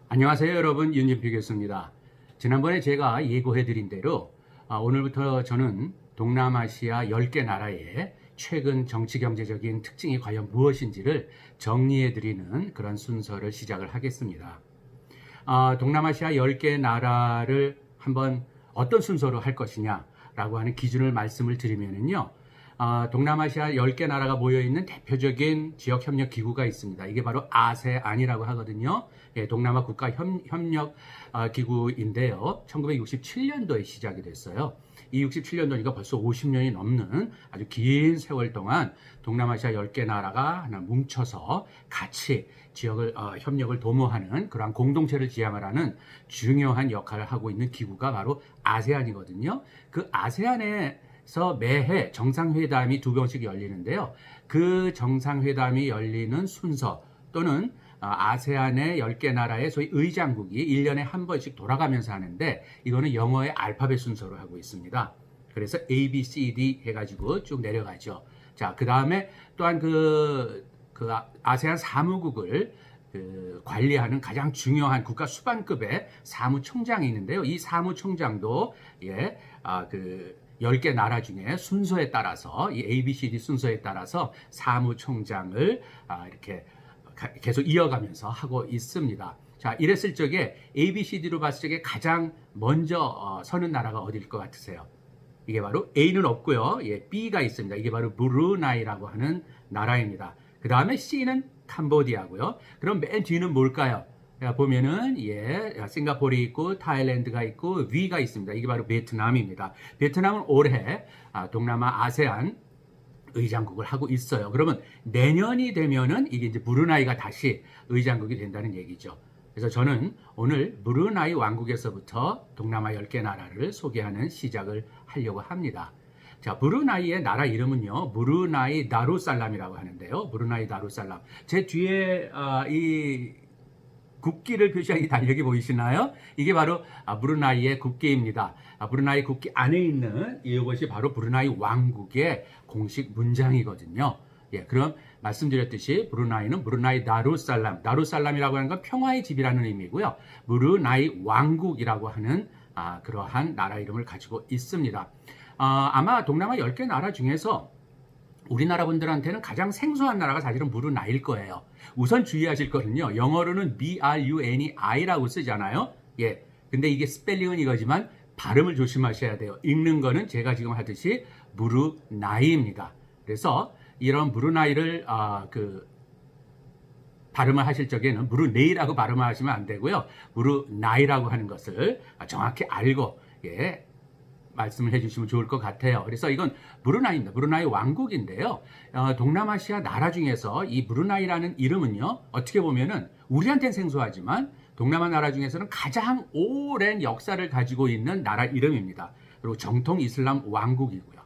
안녕하세요 여러분, 윤진필 교수입니다. 지난번에 제가 예고해드린 대로 오늘부터 저는 동남아시아 10개 나라의 최근 정치 경제적인 특징이 과연 무엇인지를 정리해드리는 그런 순서를 시작을 하겠습니다. 동남아시아 10개 나라를 한번 어떤 순서로 할 것이냐라고 하는 기준을 말씀을 드리면은요. 동남아시아 10개 나라가 모여있는 대표적인 지역협력기구가 있습니다. 이게 바로 아세안이라고 하거든요. 예, 동남아 국가 협력 기구인데요. 1967년도에 시작이 됐어요. 이 67년도니까 벌써 50년이 넘는 아주 긴 세월 동안 동남아시아 10개 나라가 하나 뭉쳐서 같이 지역을 협력을 도모하는 그러한 공동체를 지향을 하는 중요한 역할을 하고 있는 기구가 바로 아세안이거든요. 그 아세안에서 매해 정상회담이 2번씩 열리는데요. 그 정상회담이 열리는 순서 또는 아세안의 10개 나라의 소위 의장국이 1년에 한 번씩 돌아가면서 하는데 이거는 영어의 알파벳 순서로 하고 있습니다. 그래서 A, B, C, D 해가지고 쭉 내려가죠. 자, 그 다음에 또한 그 아세안 사무국을 관리하는 가장 중요한 국가 수반급의 사무총장이 있는데요. 이 사무총장도 10개 나라 중에 순서에 따라서 이 ABCD 순서에 따라서 사무총장을 이렇게 계속 이어가면서 하고 있습니다. 자, 이랬을 적에 ABCD로 봤을 적에 가장 먼저 서는 나라가 어디일 것 같으세요? 이게 바로 A는 없고요. 예, B가 있습니다. 이게 바로 브루나이라고 하는 나라입니다. 그 다음에 C는 캄보디아고요. 그럼 맨 뒤는 뭘까요? 보면은 싱가포르이 있고 타일랜드가 있고 V가 있습니다. 이게 바로 베트남입니다. 베트남은 올해 동남아 아세안 의장국을 하고 있어요. 그러면 내년이 되면은 이게 이제 브루나이가 다시 의장국이 된다는 얘기죠. 그래서 저는 오늘 브루나이 왕국에서부터 동남아 10개 나라를 소개하는 시작을 하려고 합니다. 자, 브루나이의 나라 이름은요, 브루나이 다루살람이라고 하는데요. 브루나이 다루살람. 제 뒤에 이 국기를 표시한 이 달력이 보이시나요? 이게 바로 브루나이의 국기입니다. 브루나이 국기 안에 있는 이것이 바로 브루나이 왕국의 공식 문장이거든요. 예, 그럼 말씀드렸듯이 브루나이는 브루나이 다루살람, 다루살람이라고 하는 건 평화의 집이라는 의미고요. 브루나이 왕국이라고 하는 그러한 나라 이름을 가지고 있습니다. 아마 동남아 10개 나라 중에서 우리나라 분들한테는 가장 생소한 나라가 사실은 브루나이일 거예요. 우선 주의하실 거는요. 영어로는 BRUNEI라고 쓰잖아요. 예. 근데 이게 스펠링은 이거지만 발음을 조심하셔야 돼요. 읽는 거는 제가 지금 하듯이 브루나이입니다. 그래서 이런 브루나이를 발음을 하실 적에는 브루네이라고 발음을 하시면 안 되고요. 브루나이라고 하는 것을 정확히 알고 말씀을 해주시면 좋을 것 같아요. 그래서 이건 브루나이입니다. 브루나이 왕국인데요. 동남아시아 나라 중에서 이 브루나이라는 이름은요. 어떻게 보면은 우리한테는 생소하지만 동남아 나라 중에서는 가장 오랜 역사를 가지고 있는 나라 이름입니다. 그리고 정통 이슬람 왕국이고요.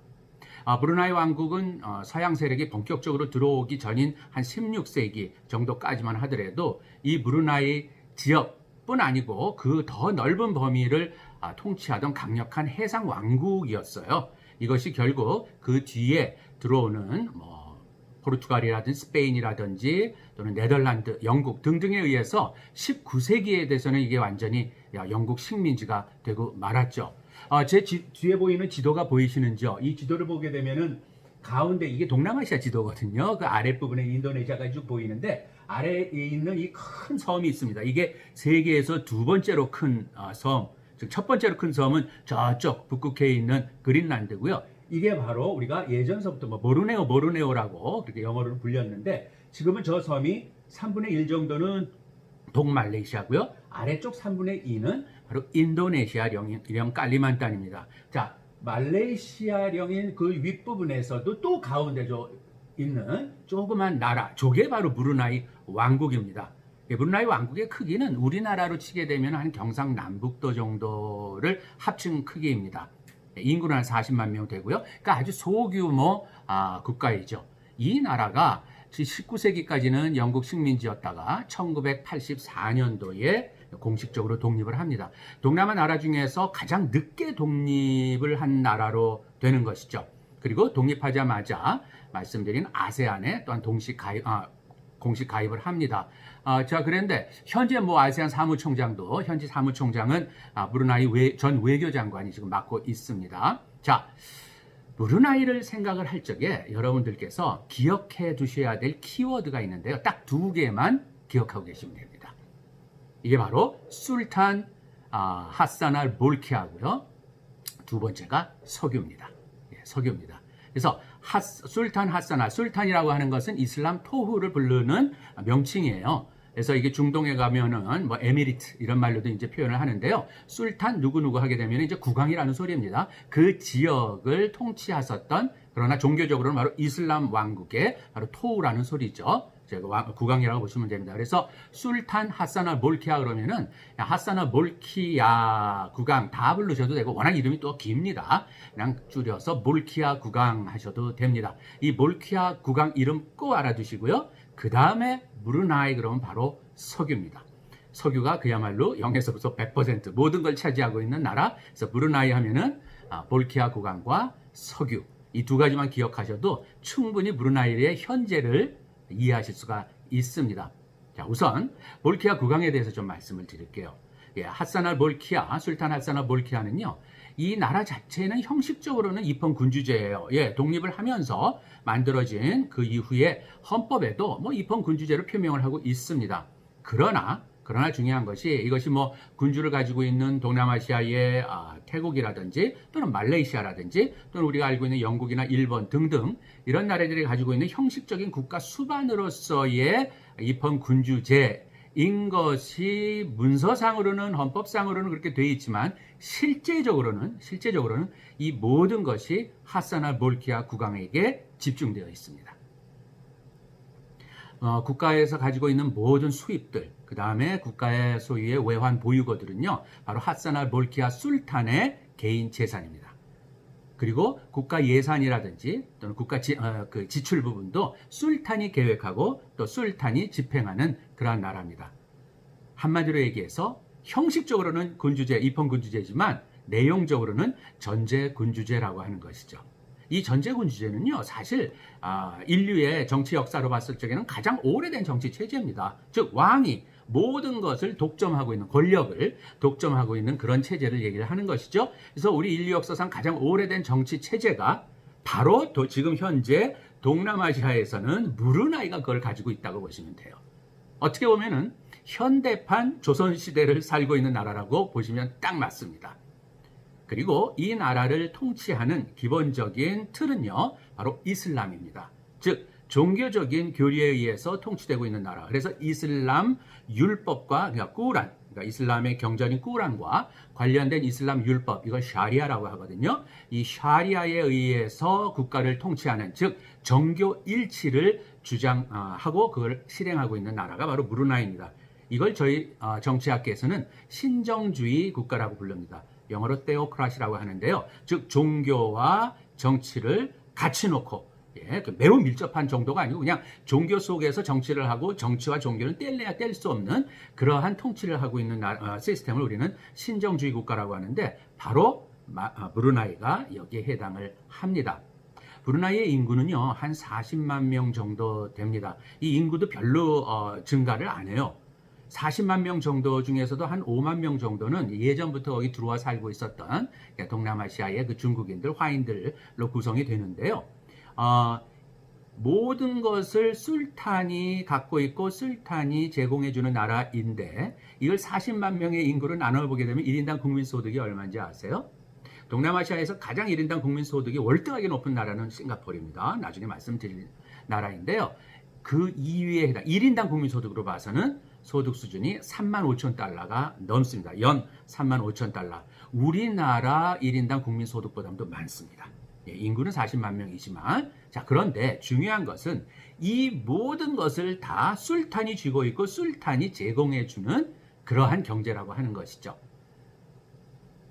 브루나이 왕국은 서양 세력이 본격적으로 들어오기 전인 한 16세기 정도까지만 하더라도 이 브루나이 지역뿐 아니고 그 더 넓은 범위를 통치하던 강력한 해상 왕국이었어요. 이것이 결국 그 뒤에 들어오는 포르투갈이라든지 스페인이라든지 또는 네덜란드, 영국 등등에 의해서 19세기에 대해서는 이게 완전히 영국 식민지가 되고 말았죠. 제 뒤에 보이는 지도가 보이시는지요? 이 지도를 보게 되면은 가운데 이게 동남아시아 지도거든요. 그 아랫부분에 인도네시아가 쭉 보이는데 아래에 있는 이 큰 섬이 있습니다. 이게 세계에서 두 번째로 큰 섬, 즉 첫 번째로 큰 섬은 저쪽 북극해에 있는 그린란드고요. 이게 바로 우리가 예전서부터 모르네오라고 그렇게 영어로 불렸는데 지금은 저 섬이 3분의 1 정도는 동말레이시아고요. 아래쪽 3분의 2는 바로 인도네시아령인 깔리만탄입니다. 자, 말레이시아령인 그 윗부분에서도 또 가운데 있는 조그만 나라, 저게 바로 브루나이 왕국입니다. 브루나이 왕국의 크기는 우리나라로 치게 되면 한 경상남북도 정도를 합친 크기입니다. 인구는 한 40만 명 되고요. 그러니까 아주 소규모 국가이죠. 이 나라가 19세기까지는 영국 식민지였다가 1984년도에 공식적으로 독립을 합니다. 동남아 나라 중에서 가장 늦게 독립을 한 나라로 되는 것이죠. 그리고 독립하자마자 말씀드린 아세안에 또한 동시 공식 가입을 합니다. 자, 그런데 현재 뭐 아세안 사무총장도 현지 사무총장은 브루나이 전 외교장관이 지금 맡고 있습니다. 자, 브루나이를 생각을 할 적에 여러분들께서 기억해 두셔야 될 키워드가 있는데요. 딱 두 개만 기억하고 계시면 됩니다. 이게 바로 술탄 하산 알 볼키아고요. 두 번째가 석유입니다. 예, 석유입니다. 그래서 술탄 하산 알, 술탄이라고 하는 것은 이슬람 토후를 부르는 명칭이에요. 그래서 이게 중동에 가면은 뭐 에미리트 이런 말로도 이제 표현을 하는데요. 술탄 누구누구 하게 되면 이제 국왕이라는 소리입니다. 그 지역을 통치하셨던, 그러나 종교적으로는 바로 이슬람 왕국의 바로 토우라는 소리죠. 제가 국왕이라고 보시면 됩니다. 그래서 술탄 하산아 볼키아 그러면은 하산아 볼키아 국왕 다 부르셔도 되고, 워낙 이름이 또 깁니다. 그냥 줄여서 볼키아 국왕 하셔도 됩니다. 이 볼키아 국왕 이름 꼭 알아두시고요. 그 다음에 브루나이 그러면 바로 석유입니다. 석유가 그야말로 0에서부터 100% 모든 걸 차지하고 있는 나라. 그래서 브루나이 하면은 볼키아 국왕과 석유, 이 두 가지만 기억하셔도 충분히 브루나이의 현재를 이해하실 수가 있습니다. 자, 우선 볼키아 국왕에 대해서 좀 말씀을 드릴게요. 예, 하산 알 볼키아, 술탄 하산 알 볼키아는요, 이 나라 자체는 형식적으로는 입헌 군주제예요. 예, 독립을 하면서 만들어진 그 이후에 헌법에도 뭐 입헌 군주제를 표명을 하고 있습니다. 그러나 중요한 것이, 이것이 뭐 군주를 가지고 있는 동남아시아의 태국이라든지 또는 말레이시아라든지 또는 우리가 알고 있는 영국이나 일본 등등 이런 나라들이 가지고 있는 형식적인 국가 수반으로서의 입헌 군주제인 것이 문서상으로는, 헌법상으로는 그렇게 되어 있지만 실제적으로는 이 모든 것이 하산 알 볼키아 국왕에게 집중되어 있습니다. 국가에서 가지고 있는 모든 수입들, 그 다음에 국가의 소유의 외환 보유고들은요, 바로 하산 알 볼키아 술탄의 개인 재산입니다. 그리고 국가 예산이라든지 또는 국가 지출 부분도 술탄이 계획하고 또 술탄이 집행하는 그러한 나라입니다. 한마디로 얘기해서 형식적으로는 군주제, 입헌 군주제지만 내용적으로는 전제 군주제라고 하는 것이죠. 이 전제 군주제는요, 사실 인류의 정치 역사로 봤을 적에는 가장 오래된 정치 체제입니다. 즉 왕이 모든 것을 독점하고 있는, 권력을 독점하고 있는 그런 체제를 얘기를 하는 것이죠. 그래서 우리 인류 역사상 가장 오래된 정치 체제가 바로 지금 현재 동남아시아에서는 브루나이가 그걸 가지고 있다고 보시면 돼요. 어떻게 보면은 현대판 조선시대를 살고 있는 나라라고 보시면 딱 맞습니다. 그리고 이 나라를 통치하는 기본적인 틀은요, 바로 이슬람입니다. 즉 종교적인 교리에 의해서 통치되고 있는 나라. 그래서 이슬람 율법과, 그러니까 꾸란, 그러니까 이슬람의 경전인 꾸란과 관련된 이슬람 율법, 이걸 샤리아라고 하거든요. 이 샤리아에 의해서 국가를 통치하는, 즉 정교 일치를 주장하고 그걸 실행하고 있는 나라가 바로 브루나이입니다. 이걸 저희 정치학계에서는 신정주의 국가라고 부릅니다. 영어로 테오크라시라고 하는데요. 즉 종교와 정치를 같이 놓고, 예, 매우 밀접한 정도가 아니고 그냥 종교 속에서 정치를 하고 정치와 종교는 뗄래야 뗄 수 없는 그러한 통치를 하고 있는 시스템을 우리는 신정주의 국가라고 하는데, 바로 브루나이가 여기에 해당을 합니다. 브루나이의 인구는요, 한 40만 명 정도 됩니다. 이 인구도 별로 증가를 안 해요. 40만 명 정도 중에서도 한 5만 명 정도는 예전부터 거기 들어와 살고 있었던 동남아시아의 그 중국인들, 화인들로 구성이 되는데요. 모든 것을 술탄이 갖고 있고 술탄이 제공해주는 나라인데, 이걸 40만 명의 인구를 나눠보게 되면 1인당 국민소득이 얼마인지 아세요? 동남아시아에서 가장 1인당 국민소득이 월등하게 높은 나라는 싱가포르입니다. 나중에 말씀드릴 나라인데요. 그 2위에 해당, 1인당 국민소득으로 봐서는 소득 수준이 3만 5천 달러가 넘습니다. 연 3만 5천 달러. 우리나라 1인당 국민소득보다도 많습니다. 예, 인구는 40만 명이지만, 자, 그런데 중요한 것은 이 모든 것을 다 술탄이 쥐고 있고 술탄이 제공해주는 그러한 경제라고 하는 것이죠.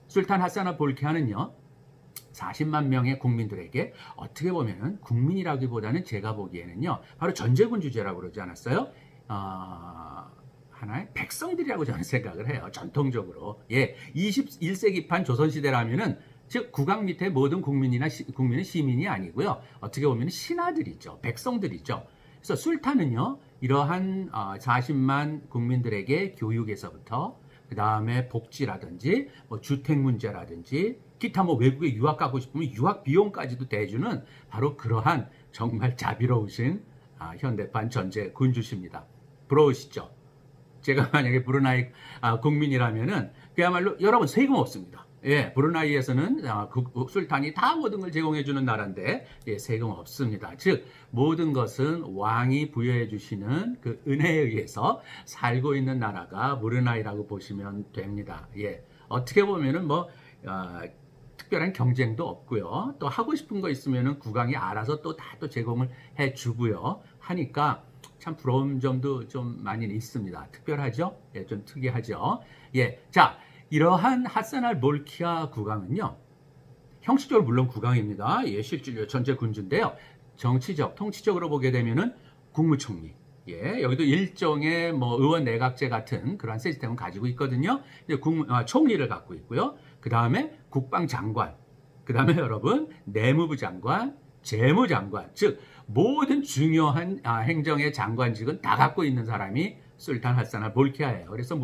술탄 하산 알 볼키아는요, 40만 명의 국민들에게 어떻게 보면은 국민이라기보다는 제가 보기에는요, 바로 전제군주제라고 그러지 않았어요? 하나의 백성들이라고 저는 생각을 해요. 전통적으로. 예, 21세기판 조선시대라면은, 즉 국왕 밑에 모든 국민은 시민이 아니고요. 어떻게 보면 신하들이죠. 백성들이죠. 그래서 술탄은요, 이러한 40만 국민들에게 교육에서부터 그 다음에 복지라든지 뭐 주택 문제라든지 기타 뭐 외국에 유학 가고 싶으면 유학 비용까지도 대주는 바로 그러한 정말 자비로우신 현대판 전제 군주십니다. 부러우시죠? 제가 만약에 브루나이 국민이라면은 그야말로 여러분 세금 없습니다. 예, 브루나이에서는 술탄이 다 모든 걸 제공해 주는 나라인데 예, 세금 없습니다. 즉 모든 것은 왕이 부여해 주시는 그 은혜에 의해서 살고 있는 나라가 브루나이라고 보시면 됩니다. 예, 어떻게 보면은 뭐 특별한 경쟁도 없고요. 또 하고 싶은 거 있으면은 국왕이 알아서 또 다 또 제공을 해 주고요. 하니까 참 부러운 점도 좀 많이 있습니다. 특별하죠? 예, 좀 특이하죠? 예, 자, 이러한 하산 알 몰키아 국왕은요, 형식적으로 물론 국왕입니다. 예, 실질적으로 전제 군주인데요. 정치적, 통치적으로 보게 되면은 국무총리. 예, 여기도 일종의 뭐 의원 내각제 같은 그런 시스템을 가지고 있거든요. 총리를 갖고 있고요. 그 다음에 국방장관. 그 다음에 여러분, 내무부 장관, 재무장관. 즉, 모든 중요한 행정의 장관직은 다 갖고 있는 사람이 술탄 하산 알 몰키아예요. 그래서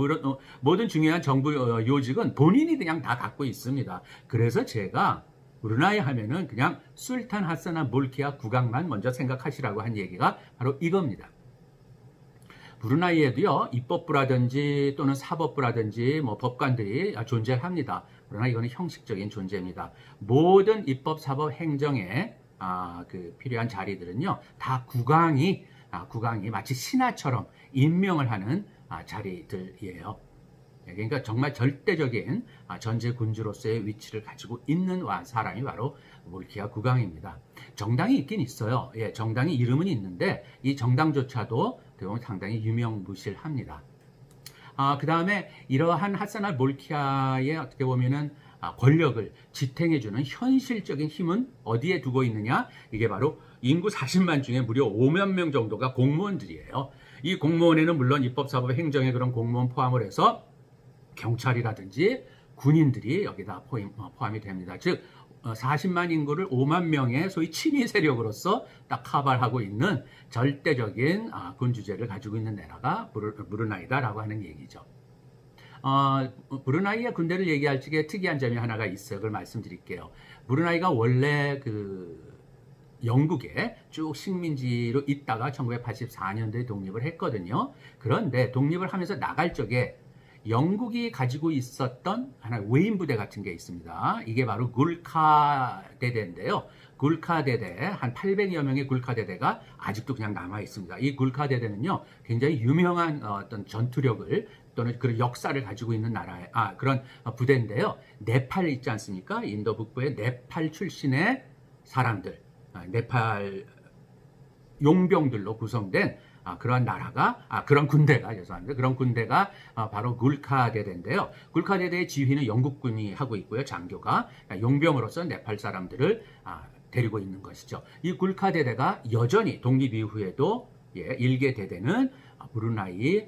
모든 중요한 정부 요직은 본인이 그냥 다 갖고 있습니다. 그래서 제가 브루나이 하면은 그냥 술탄 하산 알 몰키아 국왕만 먼저 생각하시라고 한 얘기가 바로 이겁니다. 브루나이에도요, 입법부라든지 또는 사법부라든지 뭐 법관들이 존재합니다. 그러나 이거는 형식적인 존재입니다. 모든 입법, 사법, 행정에 그 필요한 자리들은요, 다 국왕이 마치 신하처럼 임명을 하는 자리들이에요. 그러니까 정말 절대적인 전제 군주로서의 위치를 가지고 있는 사람이 바로 몰키아 국왕입니다. 정당이 있긴 있어요. 예, 정당이 이름은 있는데 이 정당조차도 상당히 유명무실합니다. 그 다음에 이러한 하산 알 몰키아의 어떻게 보면은 권력을 지탱해주는 현실적인 힘은 어디에 두고 있느냐? 이게 바로 인구 40만 중에 무려 5만 명 정도가 공무원들이에요. 이 공무원에는 물론 입법, 사법, 행정의 그런 공무원 포함을 해서 경찰이라든지 군인들이 여기다 포함이 됩니다. 즉 40만 인구를 5만 명의 소위 친위 세력으로서 딱 카바하고 있는 절대적인 군주제를 가지고 있는 나라가 브루나이다라고 하는 얘기죠. 브루나이의 군대를 얘기할 적에 특이한 점이 하나가 있어요. 그걸 말씀드릴게요. 브루나이가 원래 영국에 쭉 식민지로 있다가 1984년도에 독립을 했거든요. 그런데 독립을 하면서 나갈 적에 영국이 가지고 있었던 하나의 외인 부대 같은 게 있습니다. 이게 바로 굴카 대대인데요. 굴카 대대, 한 800여 명의 굴카 대대가 아직도 그냥 남아 있습니다. 이 굴카 대대는요, 굉장히 유명한 어떤 전투력을 또는 그런 역사를 가지고 있는 나라의 그런 부대인데요. 네팔 있지 않습니까? 인도 북부의 네팔 출신의 사람들, 네팔 용병들로 구성된 그런 나라가, 그런 군대가, 죄송합니다. 그런 군대가 바로 굴카 대대인데요. 굴카 대대의 지휘는 영국군이 하고 있고요. 장교가 용병으로서 네팔 사람들을 데리고 있는 것이죠. 이 굴카 대대가 여전히 독립 이후에도 일개 대대는 브루나이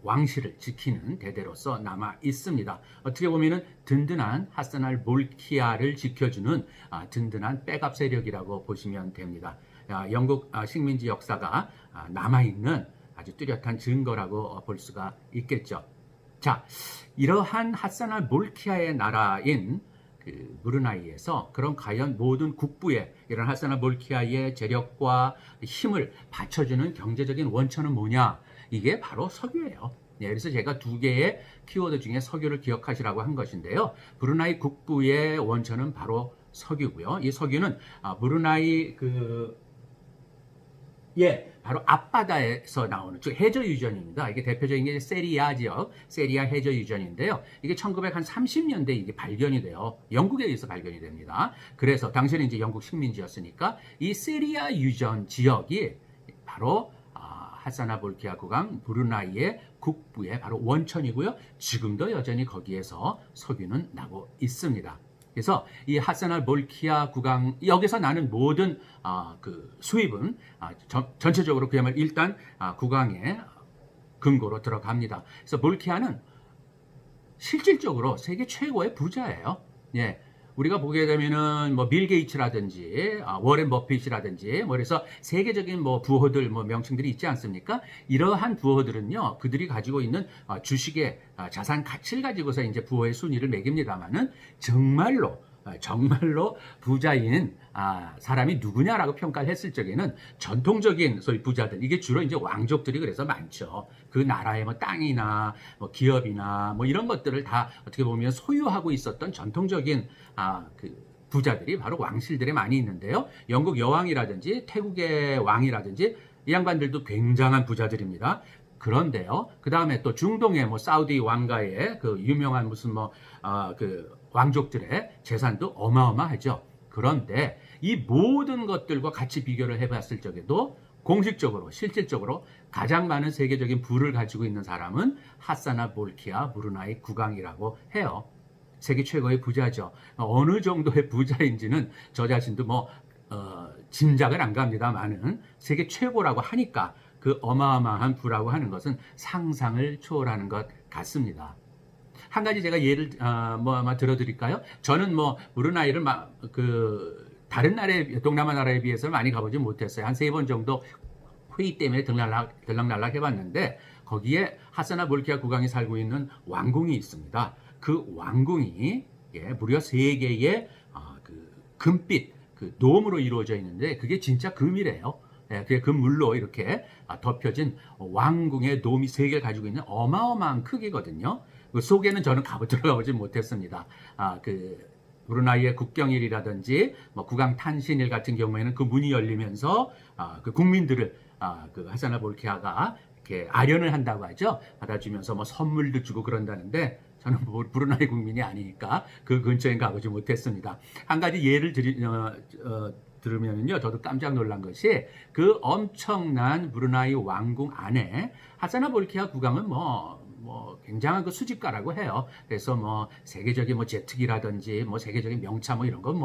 왕실을 지키는 대대로서 남아 있습니다. 어떻게 보면은 든든한 하산 알 몰키아를 지켜주는 든든한 백업 세력이라고 보시면 됩니다. 영국 식민지 역사가 남아있는 아주 뚜렷한 증거라고 볼 수가 있겠죠. 자, 이러한 하산 알 몰키아의 나라인 브루나이에서 그런 과연 모든 국부의 이런 하산 알 몰키아의 재력과 힘을 받쳐주는 경제적인 원천은 뭐냐? 이게 바로 석유예요. 네, 그래서 제가 두 개의 키워드 중에 석유를 기억하시라고 한 것인데요. 브루나이 국부의 원천은 바로 석유고요. 이 석유는 브루나이 바로 앞바다에서 나오는, 즉 해저 유전입니다. 이게 대표적인 게 세리아 지역, 세리아 해저 유전인데요. 이게 1930년대 이게 발견이 돼요. 영국에 의해서 발견이 됩니다. 그래서 당시에는 이제 영국 식민지였으니까 이 세리아 유전 지역이 바로 하산 알 몰키아 국왕 브루나이의 국부의 바로 원천이고요. 지금도 여전히 거기에서 석유는 나고 있습니다. 그래서 이 하산 알 몰키아 국왕, 여기서 나는 모든 수입은 전체적으로 그야말로 일단 국왕의 금고로 들어갑니다. 그래서 몰키아는 실질적으로 세계 최고의 부자예요. 예, 우리가 보게 되면은 뭐 빌 게이츠라든지 워렌 버핏이라든지 뭐 그래서 세계적인 뭐 부호들 뭐 명칭들이 있지 않습니까? 이러한 부호들은요 그들이 가지고 있는 주식의 자산 가치를 가지고서 이제 부호의 순위를 매깁니다만은 정말로 부자인 사람이 누구냐라고 평가를 했을 적에는 전통적인 소위 부자들, 이게 주로 이제 왕족들이 그래서 많죠. 그 나라의 뭐 땅이나 뭐 기업이나 뭐 이런 것들을 다 어떻게 보면 소유하고 있었던 전통적인 그 부자들이 바로 왕실들에 많이 있는데요. 영국 여왕이라든지 태국의 왕이라든지 이 양반들도 굉장한 부자들입니다. 그런데요, 그 다음에 또 중동의 뭐 사우디 왕가의 그 유명한 무슨 그 왕족들의 재산도 어마어마하죠. 그런데 이 모든 것들과 같이 비교를 해봤을 적에도 공식적으로, 실질적으로 가장 많은 세계적인 부를 가지고 있는 사람은 하사나 볼키아 브루나이 국왕이라고 해요. 세계 최고의 부자죠. 어느 정도의 부자인지는 저 자신도 짐작을 안 갑니다만은 세계 최고라고 하니까 그 어마어마한 부라고 하는 것은 상상을 초월하는 것 같습니다. 한 가지 제가 예를 아마 들어드릴까요? 저는 브루나이를 다른 동남아 나라에 비해서 많이 가보지 못했어요. 한 3번 정도 회의 때문에 들락날락 해봤는데 거기에 하사나 볼키아 국왕이 살고 있는 왕궁이 있습니다. 그 왕궁이 무려 3개의 그 금빛 그 돔으로 이루어져 있는데 그게 진짜 금이래요. 그게 금물로 이렇게 덮여진 왕궁의 돔이 3개를 가지고 있는 어마어마한 크기거든요. 그 속에는 저는 들어가보지 못했습니다. 그 브루나이의 국경일이라든지 국왕 탄신일 같은 경우에는 그 문이 열리면서 그 국민들을 그 하사나 볼키아가 이렇게 아련을 한다고 하죠. 받아주면서 선물도 주고 그런다는데 저는 브루나이 국민이 아니니까 그 근처에 가보지 못했습니다. 한 가지 예를 들으면요, 저도 깜짝 놀란 것이 그 엄청난 브루나이 왕궁 안에 하사나 볼키아 국왕은 굉장한 그 수집가라고 해요. 그래서 세계적인 제트기라든지 세계적인 명차 이런 건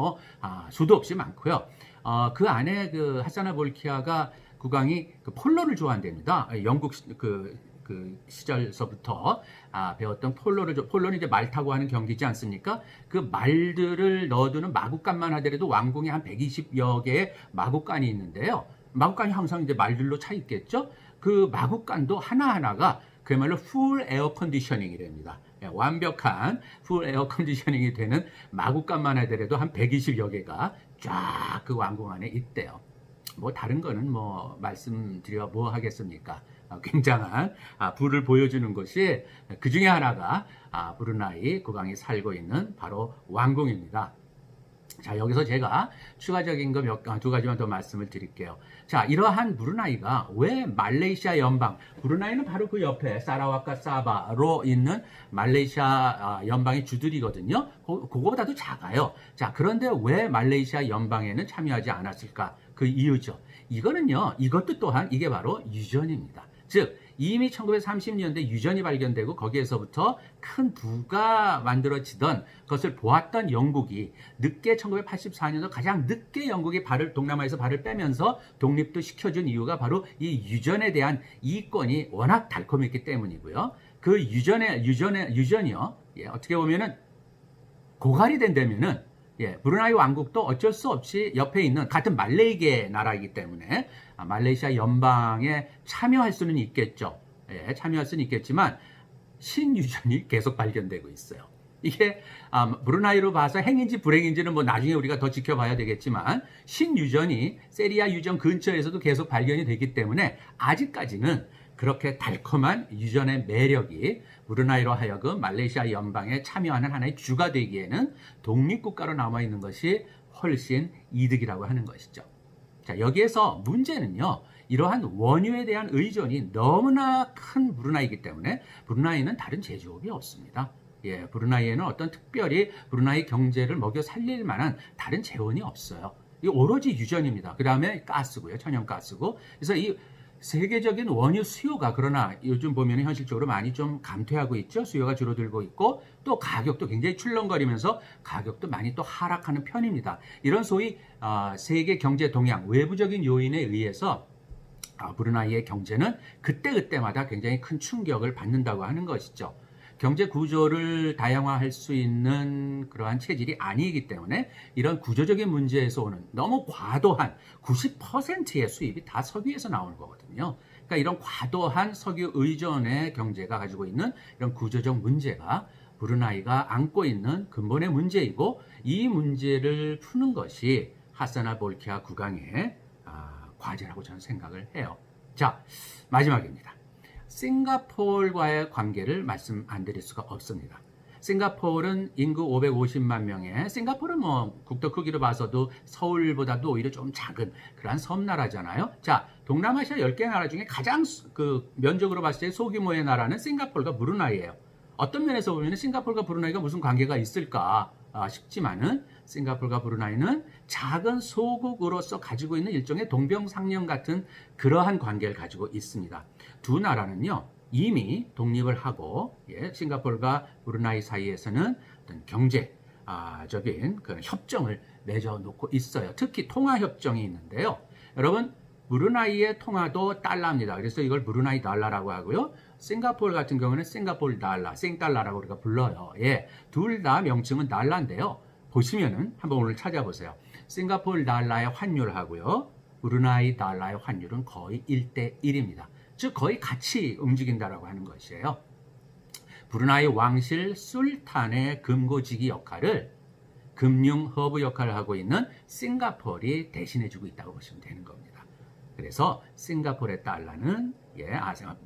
수도 없이 많고요. 그 안에 그 하사나 볼키아가 국왕이 그 폴로를 좋아한답니다. 영국 그 시절서부터 배웠던 폴로는 이제 말 타고 하는 경기지 않습니까? 그 말들을 넣어두는 마구간만 하더라도 왕궁에 한 120여 개의 마구간이 있는데요. 마구간이 항상 이제 말들로 차 있겠죠? 그 마구간도 하나하나가 그야말로 풀 에어 컨디셔닝이랍니다. 완벽한 풀 에어 컨디셔닝이 되는 마구간만 하더라도 한 120여 개가 쫙 그 왕궁 안에 있대요. 다른 거는 말씀드려 하겠습니까? 굉장한 부를 보여주는 것이 그 중에 하나가 브루나이 국왕이 살고 있는 바로 왕궁입니다. 자, 여기서 제가 추가적인 거 두 가지만 더 말씀을 드릴게요. 자, 이러한 브루나이가 왜 말레이시아 연방, 브루나이는 바로 그 옆에 사라와카 사바로 있는 말레이시아 연방의 주들이거든요. 그거보다도 작아요. 자, 그런데 왜 말레이시아 연방에는 참여하지 않았을까? 그 이유죠. 이것도 또한 이게 바로 유전입니다. 즉, 이미 1930년대 유전이 발견되고 거기에서부터 큰 부가 만들어지던 것을 보았던 영국이 늦게 1984년도 가장 늦게 영국이 동남아에서 발을 빼면서 독립도 시켜준 이유가 바로 이 유전에 대한 이권이 워낙 달콤했기 때문이고요. 그 유전이요. 어떻게 보면은 고갈이 된다면은 브루나이 왕국도 어쩔 수 없이 옆에 있는 같은 말레이계 나라이기 때문에 말레이시아 연방에 참여할 수는 있겠죠. 참여할 수는 있겠지만 신유전이 계속 발견되고 있어요. 이게 브루나이로 봐서 행인지 불행인지는 나중에 우리가 더 지켜봐야 되겠지만 신유전이 세리아 유전 근처에서도 계속 발견이 되기 때문에 아직까지는 그렇게 달콤한 유전의 매력이 브루나이로 하여금 말레이시아 연방에 참여하는 하나의 주가 되기에는 독립국가로 남아있는 것이 훨씬 이득이라고 하는 것이죠. 자, 여기에서 문제는요, 이러한 원유에 대한 의존이 너무나 큰 브루나이이기 때문에 브루나이는 다른 제조업이 없습니다. 브루나이에는 어떤 특별히 브루나이 경제를 먹여 살릴 만한 다른 재원이 없어요. 이 오로지 유전입니다. 그 다음에 가스고요, 천연가스고. 그래서 이 세계적인 원유 수요가 그러나 요즘 보면 현실적으로 많이 좀 감퇴하고 있죠. 수요가 줄어들고 있고 또 가격도 굉장히 출렁거리면서 가격도 많이 또 하락하는 편입니다. 이런 소위 세계 경제 동향, 외부적인 요인에 의해서 브루나이의 경제는 그때그때마다 굉장히 큰 충격을 받는다고 하는 것이죠. 경제 구조를 다양화할 수 있는 그러한 체질이 아니기 때문에 이런 구조적인 문제에서 오는 너무 과도한 90%의 수입이 다 석유에서 나오는 거거든요. 그러니까 이런 과도한 석유 의존의 경제가 가지고 있는 이런 구조적 문제가 브루나이가 안고 있는 근본의 문제이고, 이 문제를 푸는 것이 하사나 볼키아 국왕의 과제라고 저는 생각을 해요. 자, 마지막입니다. 싱가포르와의 관계를 말씀 안 드릴 수가 없습니다. 싱가포르는 인구 550만 명에, 싱가포르는 뭐 국토 크기로 봐서도 서울보다도 오히려 좀 작은 그러한 섬나라잖아요. 자, 동남아시아 10개 나라 중에 가장 면적으로 봤을 때 소규모의 나라는 싱가포르가 브루나이예요. 어떤 면에서 보면 싱가포르가 브루나이가 무슨 관계가 있을까 싶지만은, 싱가포르가 브루나이는 작은 소국으로서 가지고 있는 일종의 동병상련 같은 그러한 관계를 가지고 있습니다. 두 나라는요, 이미 독립을 하고, 싱가포르가 브루나이 사이에서는 어떤 경제적인 그런 협정을 맺어놓고 있어요. 특히 통화협정이 있는데요. 여러분, 브루나이의 통화도 달러입니다. 그래서 이걸 브루나이 달러라고 하고요. 싱가포르 같은 경우는 싱가포르 달러, 생달러라고 우리가 불러요. 둘 다 명칭은 달러인데요. 보시면은 한번 오늘 찾아보세요. 싱가포르 달러의 환율하고요, 브루나이 달러의 환율은 거의 1대1입니다. 즉 거의 같이 움직인다라고 하는 것이에요. 브루나이 왕실 술탄의 금고지기 역할을, 금융 허브 역할을 하고 있는 싱가포르이 대신해주고 있다고 보시면 되는 겁니다. 그래서 싱가포르의 달러는,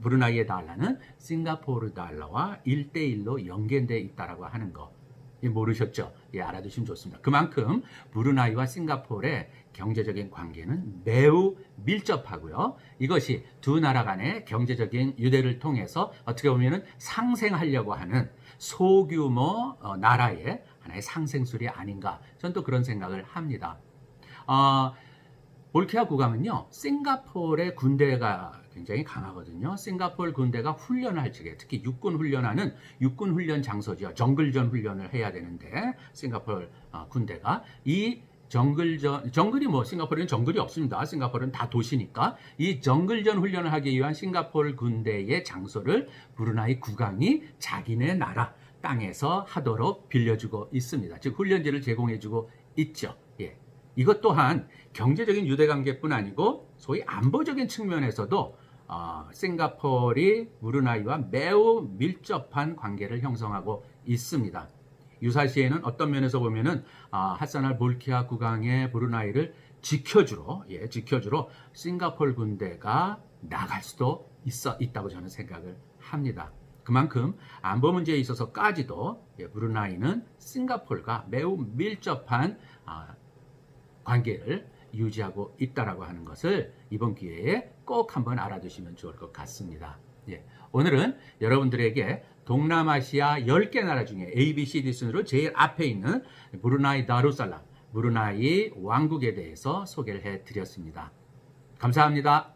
브루나이의 달러는 싱가포르 달러와 1대1로 연계되어 있다라고 하는 거 모르셨죠? 알아두시면 좋습니다. 그만큼 브루나이와 싱가포르의 경제적인 관계는 매우 밀접하고요. 이것이 두 나라 간의 경제적인 유대를 통해서 어떻게 보면 상생하려고 하는 소규모 나라의 하나의 상생술이 아닌가, 저는 또 그런 생각을 합니다. 볼키아 국왕은요, 싱가포르의 군대가 굉장히 강하거든요. 싱가포르 군대가 훈련을 할 적에, 특히 육군 훈련하는 육군 훈련 장소죠. 정글전 훈련을 해야 되는데, 싱가포르 군대가 이 정글이 뭐 싱가포르는 정글이 없습니다. 싱가포르는 다 도시니까 이 정글전 훈련을 하기 위한 싱가포르 군대의 장소를 브루나이 국왕이 자기네 나라 땅에서 하도록 빌려주고 있습니다. 즉 훈련지를 제공해주고 있죠. 이것 또한 경제적인 유대관계뿐 아니고 소위 안보적인 측면에서도 싱가포르이 브루나이와 매우 밀접한 관계를 형성하고 있습니다. 유사시에는 어떤 면에서 보면은 하산 알 볼키아 국왕의 브루나이를 지켜주러 싱가포르 군대가 나갈 수도 있다고 저는 생각을 합니다. 그만큼 안보 문제에 있어서까지도 브루나이는 싱가포르가 매우 밀접한 관계를 유지하고 있다라고 하는 것을 이번 기회에 꼭 한번 알아두시면 좋을 것 같습니다. 오늘은 여러분들에게 동남아시아 10개 나라 중에 ABCD 순으로 제일 앞에 있는 브루나이 다루살람, 브루나이 왕국에 대해서 소개를 해드렸습니다. 감사합니다.